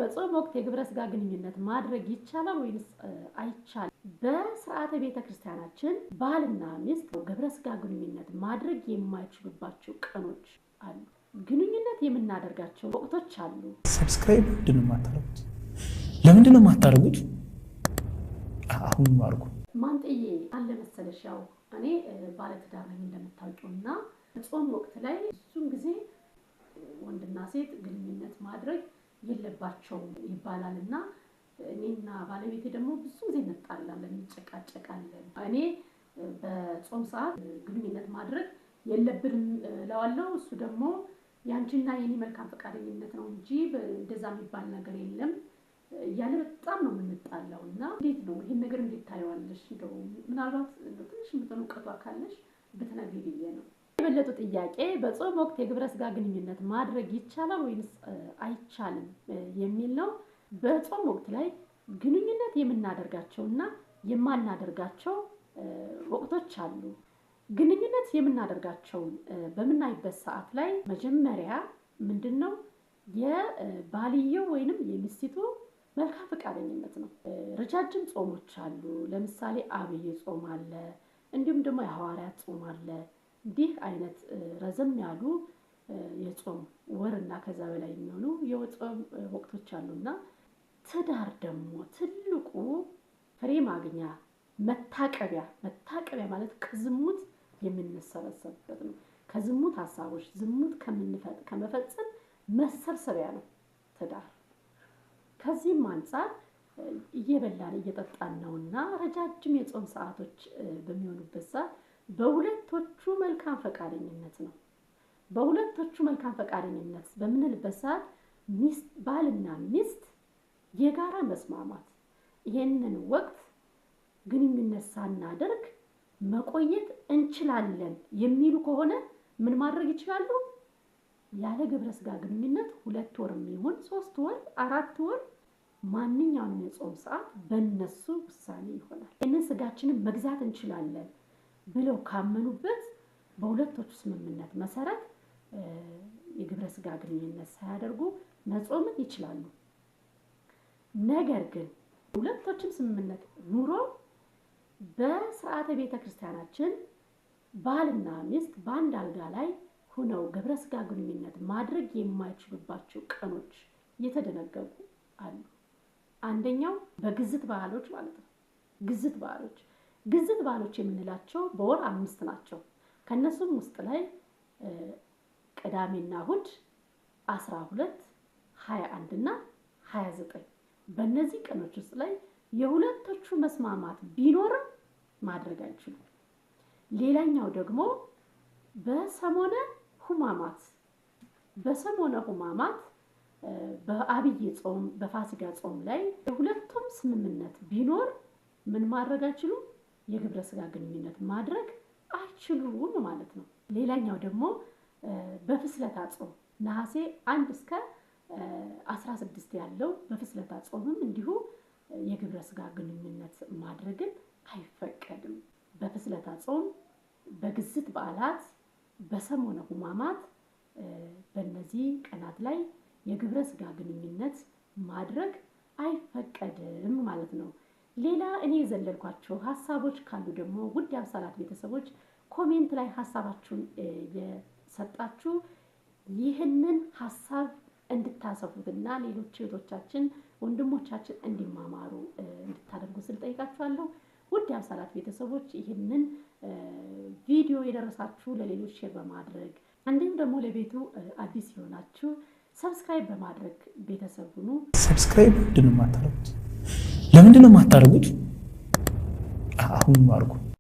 በጾም ወቅት የግብረ ስጋ ግንኙነት ማድረግ ይቻላል ወይስ አይቻልም? በስርዓተ ቤተክርስቲያናችን ባልና ሚስት ግብረ ስጋ ግንኙነት ማድረግ የማይችሉባቸው ቀኖች አሉ። ግንኙነት የምናደርጋቸው ወቅቶች አሉ። ሰብስክራይብ ለምንድን ነው የማታደርጉት? አሁን አድርጉ። ማንጥዬ አለ መሰለሽ፣ ያው እኔ ባለትዳር ነኝ እንደምታውቂውና ጾም ወቅት ላይ ብዙም ጊዜ ወንድና ሴት ግንኙነት ማድረግ የለባቸውም ይባላልና እኔና ባለቤቴ ደግሞ ብዙ ጊዜ እንጣላለን፣ እንጨቃጨቃለን። እኔ በጾም ሰዓት ግንኙነት ማድረግ የለብንም እለዋለሁ። እሱ ደግሞ ያንቺና የኔ መልካም ፈቃደኝነት ነው እንጂ እንደዛ የሚባል ነገር የለም እያለ በጣም ነው የምንጣላውና እንዴት ነው ይሄን ነገር እንዴት ታየዋለሽ? እንደው ምናልባት ትንሽ የምትሆን እውቀቷ ካለሽ ብትነግሪ ብዬ ነው። የበለጠ ጥያቄ በጾም ወቅት የግብረ ስጋ ግንኙነት ማድረግ ይቻላል ወይስ አይቻልም የሚል ነው። በጾም ወቅት ላይ ግንኙነት የምናደርጋቸውና የማናደርጋቸው ወቅቶች አሉ። ግንኙነት የምናደርጋቸውን በምናይበት ሰዓት ላይ መጀመሪያ ምንድነው የባልየው ወይንም የሚስቱ መልካም ፈቃደኝነት ነው። ረጃጅም ጾሞች አሉ። ለምሳሌ አብይ ጾም አለ፣ እንዲሁም ደግሞ የሐዋርያት ጾም አለ። እንዲህ አይነት ረዘም ያሉ የጾም ወርና ከዛ በላይ የሚሆኑ የጾም ወቅቶች አሉና ትዳር ደግሞ ትልቁ ፍሬ ማግኛ መታቀቢያ ማለት ከዝሙት የምንሰበሰብበት ነው። ከዝሙት ሐሳቦች ዝሙት ከመፈጸም መሰብሰቢያ ነው ትዳር። ከዚህም አንፃር እየበላን እየጠጣን ነውና ረጃጅም የጾም ሰዓቶች በሚሆኑበት ሰዓት በሁለቶቹ መልካም ፈቃደኝነት ነው። በሁለቶቹ መልካም ፈቃደኝነት በምንልበት ሰዓት ባልና ሚስት የጋራ መስማማት ይሄንን ወቅት ግንኙነት ሳናደርግ መቆየት እንችላለን የሚሉ ከሆነ ምን ማድረግ ይችላሉ? ያለ ግብረ ስጋ ግንኙነት 2 ወር የሚሆን 3 ወር 4 ወር ማንኛውንም የጾም ሰዓት በእነሱ ውሳኔ ይሆናል። ይህንን ስጋችንን መግዛት እንችላለን ብለው ካመኑበት በሁለቶቹ ስምምነት መሰረት የግብረ ስጋ ግንኙነት ሳያደርጉ መጾም ይችላሉ። ነገር ግን ሁለቶችም ስምምነት ኑሮ በስርዓተ ቤተክርስቲያናችን ባልና ሚስት በአንድ አልጋ ላይ ሆነው ግብረ ስጋ ግንኙነት ማድረግ የማይችሉባቸው ቀኖች እየተደነገጉ አሉ። አንደኛው በግዝት ባህሎች ማለት ነው። ግዝት ባህሎች የምንላቸው በወር 5 ናቸው። ከነሱም ውስጥ ላይ ቅዳሜና እሁድ 12፣ 21 እና 29 በእነዚህ ቀኖች ውስጥ ላይ የሁለቶቹ መስማማት ቢኖርም ማድረግ አይችሉም። ሌላኛው ደግሞ በሰሞነ ሕማማት በአብይ ጾም በፋሲካ ጾም ላይ የሁለቱም ስምምነት ቢኖር ምን ማድረግ አይችሉም? የግብረ ስጋ ግንኙነት ማድረግ አይችሉም ማለት ነው። ሌላኛው ደግሞ በፍስለታ ጾም ነሐሴ 1 እስከ 16 ያለው በፍስለታ ጾምም እንዲሁ የግብረ ስጋ ግንኙነት ማድረግን አይፈቀድም። በፍስለታ ጾም፣ በግዝት በዓላት፣ በሰሞነ ሕማማት በእነዚህ ቀናት ላይ የግብረ ስጋ ግንኙነት ማድረግ አይፈቀድም ማለት ነው። ሌላ እኔ የዘለልኳቸው ሐሳቦች ካሉ ደግሞ ውድ የአብሳላት ቤተሰቦች ኮሜንት ላይ ሐሳባችሁን የሰጣችሁ ይህንን ሐሳብ እንድታሰፉትና ሌሎች እህቶቻችን ወንድሞቻችን እንዲማማሩ እንድታደርጉ ስል ጠይቃችኋለሁ። ውድ የአብሳላት ቤተሰቦች ይህንን ቪዲዮ የደረሳችሁ ለሌሎች ሼር በማድረግ እንዲሁም ደግሞ ለቤቱ አዲስ የሆናችሁ ሰብስክራይብ በማድረግ ቤተሰብ ሁኑ። ሰብስክራይብ ለምንድን ነው የማታደርጉት? አሁን አድርጉ።